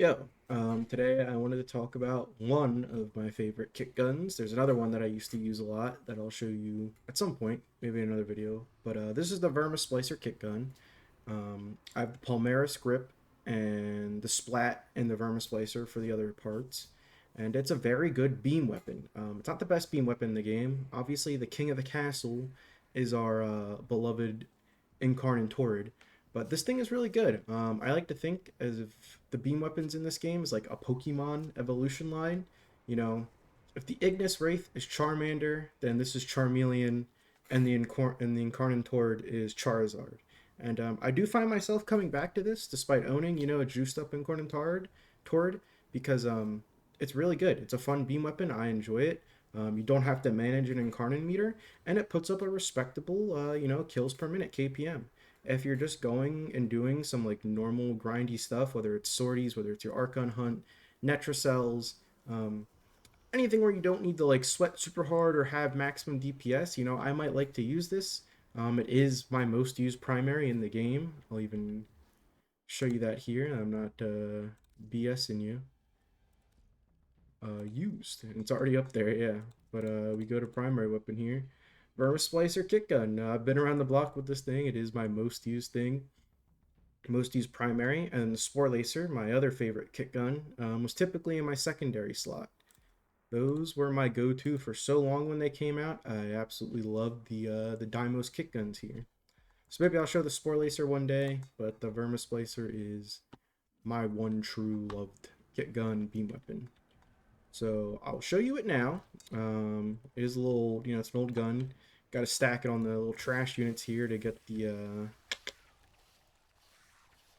Today I wanted to talk about one of my favorite kit guns. There's another one that I used to use a lot that I'll show you at some point, maybe in another video. But this is the Vermisplicer kit gun. I have the Palmaris grip and the splat and the Vermisplicer for the other parts. And it's a very good beam weapon. It's not the best beam weapon in the game. Obviously, the king of the castle is our beloved Incarnate Torrid. But this thing is really good. I like to think as if the beam weapons in this game is like a Pokemon evolution line. You know, if the Ignis Wraith is Charmander, then this is Charmeleon, and the Incarnate Torrid is Charizard. And I do find myself coming back to this despite owning, a juiced up Incarnate Torrid because it's really good. It's a fun beam weapon. I enjoy it. You don't have to manage an incarnate meter, and it puts up a respectable, kills per minute (KPM). If you're just going and doing some like normal grindy stuff, whether it's sorties, whether it's your Archon hunt, Netracells, um, anything where you don't need to like sweat super hard or have maximum DPS, I might like to use this. It is my most used primary in the game. I'll even show you that here. I'm not BSing you. Used. And it's already up there, yeah. But we go to primary weapon here. Vermisplicer kit gun. I've been around the block with this thing. It is my most used thing. Most used primary. And the Spore Lacer, my other favorite kit gun, was typically in my secondary slot. Those were my go-to for so long when they came out. I absolutely loved the Deimos kit guns here. So maybe I'll show the Spore Lacer one day, but the Vermisplicer is my one true loved kit gun beam weapon. So I'll show you it now. It is a little, it's an old gun. Got to stack it on the little trash units here to get the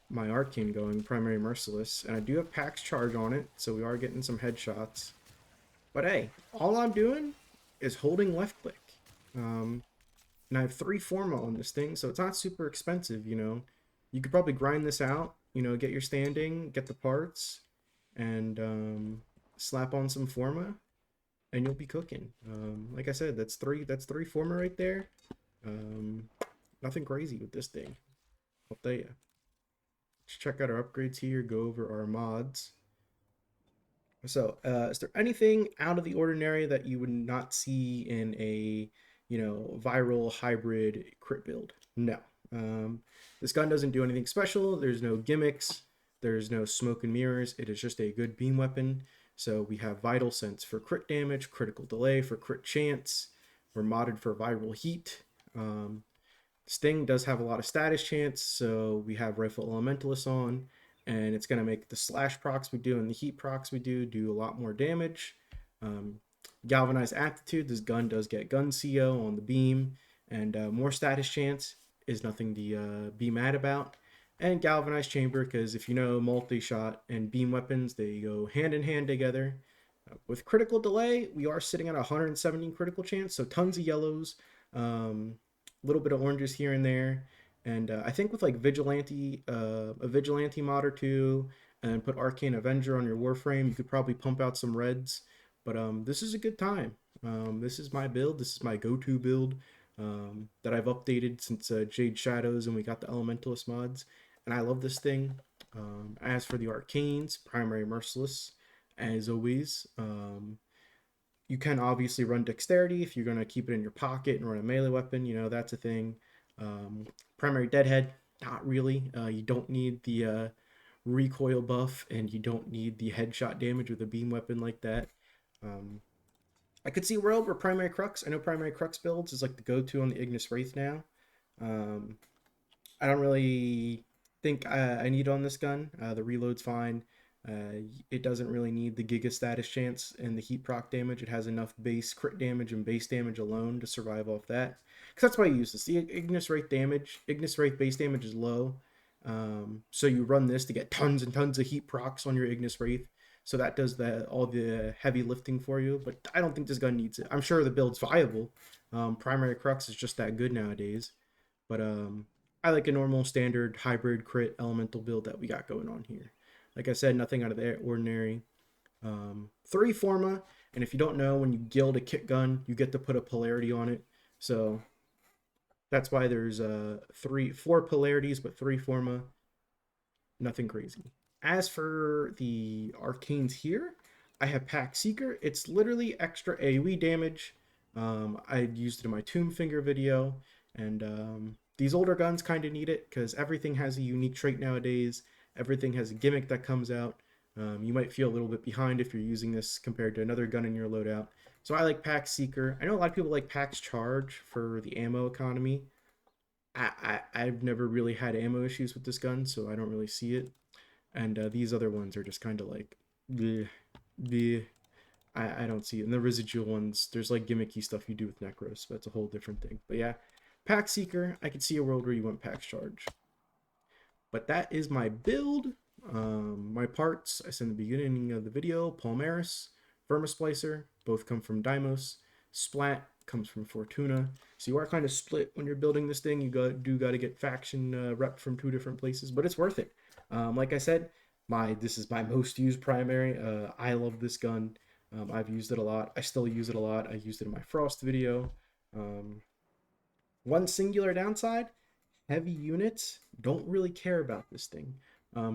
my Arcane going, Primary Merciless. And I do have Pax Charge on it, so we are getting some headshots. But hey, all I'm doing is holding left click. And I have 3 forma on this thing, so it's not super expensive, You could probably grind this out, get your standing, get the parts, and slap on some forma, and you'll be cooking. Like I said, that's three forma right there. Nothing crazy with this thing, I'll tell you. Let's check out our upgrades here, go over our mods. So, is there anything out of the ordinary that you would not see in a, viral hybrid crit build? No. This gun doesn't do anything special. There's no gimmicks. There's no smoke and mirrors. It is just a good beam weapon. So we have Vital Sense for crit damage, Critical Delay for crit chance. We're modded for Viral Heat. Sting does have a lot of status chance, so we have Rifle Elementalist on, and it's going to make the slash procs we do and the heat procs we do a lot more damage. Galvanized Aptitude, this gun does get gun CO on the beam, and more status chance is nothing to be mad about. And Galvanized Chamber, because if you know multi-shot and beam weapons, they go hand in hand together. With Critical Delay, we are sitting at 117 critical chance, so tons of yellows, little bit of oranges here and there. And I think with like a Vigilante mod or two, and put Arcane Avenger on your Warframe, you could probably pump out some reds. But this is a good time. This is my build. This is my go-to build that I've updated since Jade Shadows and we got the Elementalist mods. And I love this thing. As for the Arcanes, Primary Merciless, as always. You can obviously run Dexterity if you're going to keep it in your pocket and run a melee weapon. That's a thing. Primary Deadhead, not really. You don't need the recoil buff, and you don't need the headshot damage with a beam weapon like that. I could see a world where Primary Crux, I know Primary Crux builds is like the go-to on the Ignis Wraith now. I don't really think I need on this gun. The reload's fine. It doesn't really need the Giga status chance and the heat proc damage. It has enough base crit damage and base damage alone to survive off that. Because that's why I use this. The Ignis Wraith base damage is low. So you run this to get tons and tons of heat procs on your Ignis Wraith. So that does all the heavy lifting for you. But I don't think this gun needs it. I'm sure the build's viable. Primary Crux is just that good nowadays. But I like a normal standard hybrid crit elemental build that we got going on here. Like I said, nothing out of the ordinary. 3 forma, and if you don't know, when you guild a kit gun, you get to put a polarity on it. So that's why there's 4 polarities, but 3 forma. Nothing crazy. As for the arcanes here, I have Pack Seeker. It's literally extra AoE damage. I used it in my Tomb Finger video, and these older guns kind of need it because everything has a unique trait nowadays. Everything has a gimmick that comes out. You might feel a little bit behind if you're using this compared to another gun in your loadout. So I like Pack Seeker. I know a lot of people like Pack's Charge for the ammo economy. I've never really had ammo issues with this gun, so I don't really see it. And these other ones are just kind of like, bleh, bleh. I don't see it. And the residual ones, there's like gimmicky stuff you do with Necros, but that's a whole different thing. But yeah, Pack Seeker, I could see a world where you want Pack's Charge. But that is my build. My parts, I said in the beginning of the video, Palmaris, Vermisplicer, both come from Deimos. Splat comes from Fortuna. So you are kind of split when you're building this thing. You got to get faction rep from 2 different places, but it's worth it. Like I said, this is my most used primary. I love this gun. I've used it a lot. I still use it a lot. I used it in my Frost video. One singular downside, heavy units don't really care about this thing.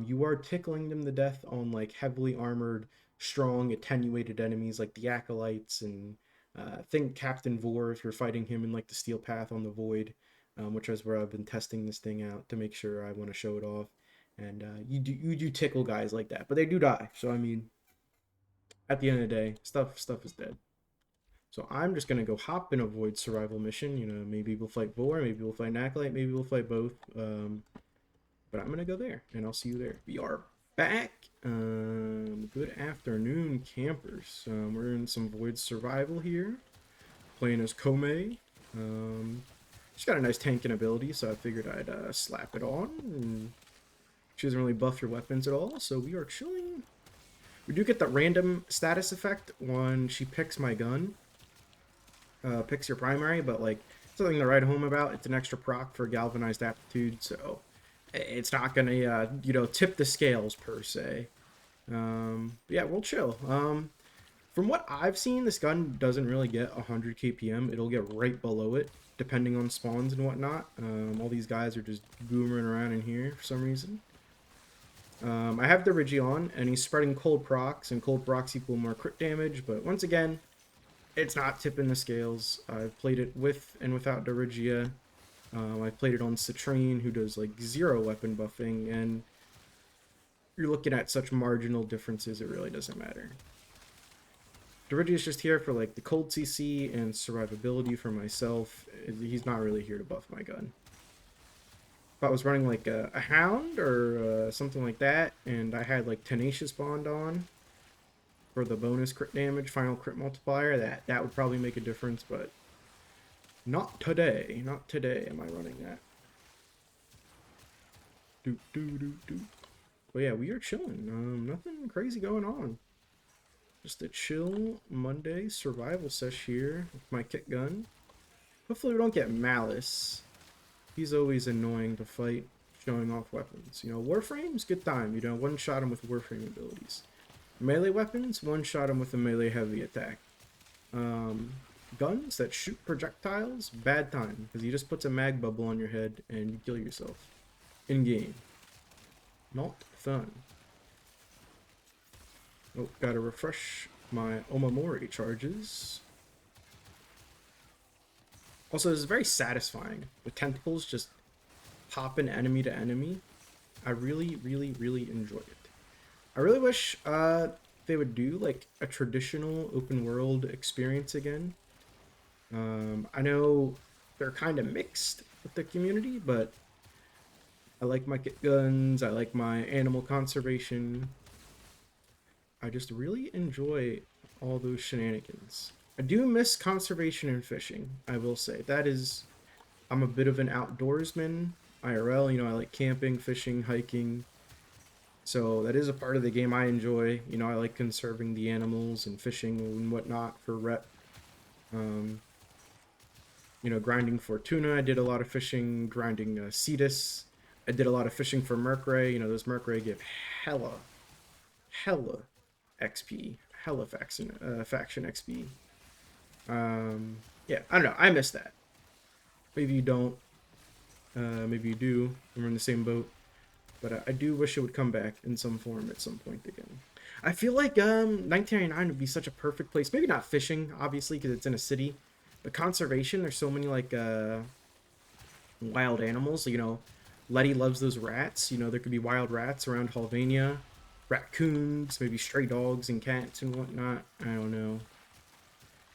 You are tickling them to death on like heavily armored, strong, attenuated enemies like the Acolytes and think Captain Vor if you're fighting him in like the Steel Path on the Void, which is where I've been testing this thing out to make sure I want to show it off. And you do tickle guys like that, but they do die. So I mean, at the end of the day, stuff is dead. So I'm just gonna go hop in a Void survival mission. You know, maybe we'll fight Vor, maybe we'll fight Acolyte, maybe we'll fight both. But I'm gonna go there, and I'll see you there. We are back. Good afternoon, campers. We're in some Void survival here, playing as Kome. She's got a nice tanking ability, so I figured I'd slap it on. And she doesn't really buff your weapons at all, so we are chilling. We do get the random status effect when she picks my gun. Picks your primary, but like something to write home about. It's an extra proc for galvanized aptitude, so it's not gonna tip the scales per se. Yeah, we'll chill. From what I've seen, this gun doesn't really get 100 kpm. It'll get right below it depending on spawns and whatnot. All these guys are just booming around in here for some reason. I have the Rigi on, and he's spreading cold procs, and cold procs equal more crit damage, but once again, it's not tipping the scales. I've played it with and without Dirigia. I've played it on Citrine, who does like 0 weapon buffing, and you're looking at such marginal differences, it really doesn't matter. Dirigia is just here for like the cold CC and survivability for myself. He's not really here to buff my gun. If I was running like a Hound or something like that, and I had like Tenacious Bond on for the bonus crit damage, final crit multiplier, that would probably make a difference, but not today. Not today am I running that. But yeah, we are chilling. Nothing crazy going on. Just a chill Monday survival sesh here with my kit gun. Hopefully we don't get Malice. He's always annoying to fight, showing off weapons. You know, Warframe's good time. You know, one-shot him with Warframe abilities. Melee weapons, one-shot him with a melee heavy attack. Guns that shoot projectiles, bad time, because he just puts a mag bubble on your head and you kill yourself. In-game. Not fun. Oh, gotta refresh my Omamori charges. Also, this is very satisfying. The tentacles just popping enemy to enemy. I really, really, really enjoy it. I really wish they would do like a traditional open world experience again. I know they're kind of mixed with the community, but I like my kit guns. I like my animal conservation. I just really enjoy all those shenanigans. I do miss conservation and fishing, I will say. I'm a bit of an outdoorsman, IRL, you know, I like camping, fishing, hiking. So that is a part of the game I enjoy. You know, I like conserving the animals and fishing and whatnot for rep. You know, grinding Fortuna, I did a lot of fishing, grinding Cetus. I did a lot of fishing for Mercray. You know, those Mercray give hella XP, hella faction XP. Yeah, I don't know. I miss that. Maybe you don't. Maybe you do. We're in the same boat. But I do wish it would come back in some form at some point again. I feel like 1999 would be such a perfect place. Maybe not fishing, obviously, because it's in a city, but conservation. There's so many like wild animals. You know, Letty loves those rats. You know, there could be wild rats around Halvania, raccoons, maybe stray dogs and cats and whatnot. I don't know.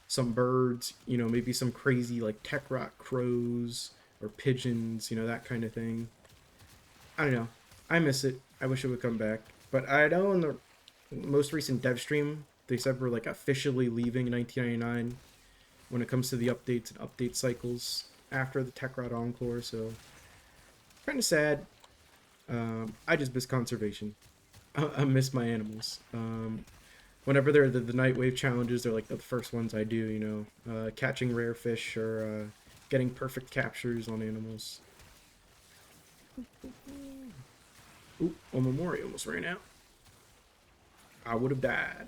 Some birds. You know, maybe some crazy like tech rock crows or pigeons. You know, that kind of thing. I don't know. I miss it. I wish it would come back. But I know in the most recent dev stream, they said we're like officially leaving 1999 when it comes to the updates and update cycles after the Tech Rod Encore. So kind of sad. I just miss conservation. I miss my animals. Whenever they're the night wave challenges, they're like the first ones I do. You know, catching rare fish or getting perfect captures on animals. Ooh, a memorial almost ran out. I would have died.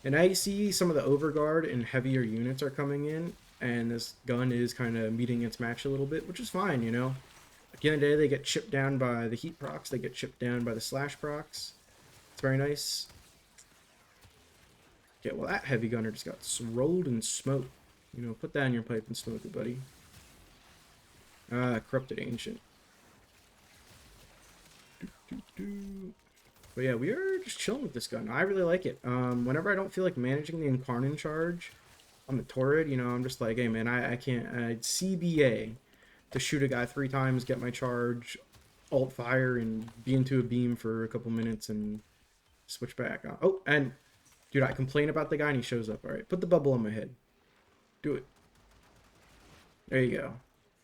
And now you see some of the overguard and heavier units are coming in, and this gun is kind of meeting its match a little bit, which is fine, you know. At the end of the day, they get chipped down by the heat procs, they get chipped down by the slash procs. It's very nice. Okay, well that heavy gunner just got rolled in smoke. You know, put that in your pipe and smoke it, buddy. Corrupted Ancient. But yeah, we are just chilling with this gun. I really like it. Whenever I don't feel like managing the Incarnon charge on the turret, you know, I'm just like, hey man, I can't. CBA to shoot a guy 3 times, get my charge, alt fire, and be into a beam for a couple minutes and switch back. Oh, and dude, I complain about the guy and he shows up. All right, put the bubble on my head. Do it. There you go.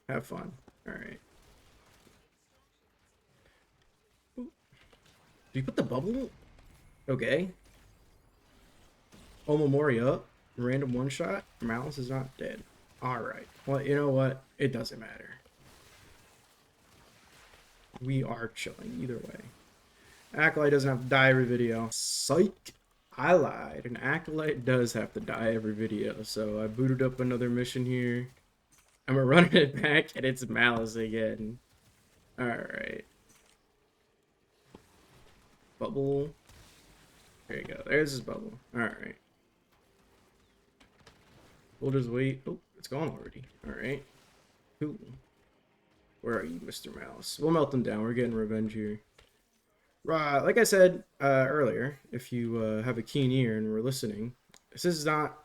Have fun. All right. Do you put the bubble? Okay. Omamori up. Random one shot. Malice is not dead. Alright. Well, you know what? It doesn't matter. We are chilling either way. Acolyte doesn't have to die every video. Psych! I lied. An Acolyte does have to die every video. So I booted up another mission here. I'm running it back and it's Malice again. Alright. Bubble. There you go. There's his bubble. Alright. We'll just wait. Oh, it's gone already. Alright. Cool. Where are you, Mr. Mouse? We'll melt him down. We're getting revenge here. Right. Like I said earlier, if you have a keen ear and were listening, this is not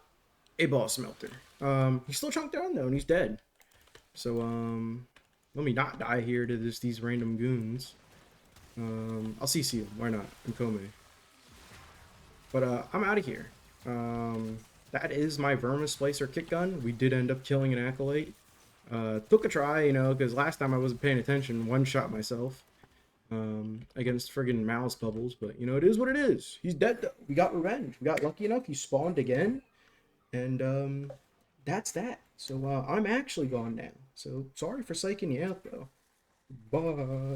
a boss melter. He's still chunked down, though, and he's dead. So, let me not die here to these random goons. I'll CC him. Why not? I'm Kome. But I'm out of here. That is my Vermisplicer kit gun. We did end up killing an Acolyte. Took a try, you know, because last time I wasn't paying attention. One shot myself against friggin' Malice Bubbles. But, you know, it is what it is. He's dead, though. We got revenge. We got lucky enough. He spawned again. And that's that. So I'm actually gone now. So sorry for psyching you out, though. Bye.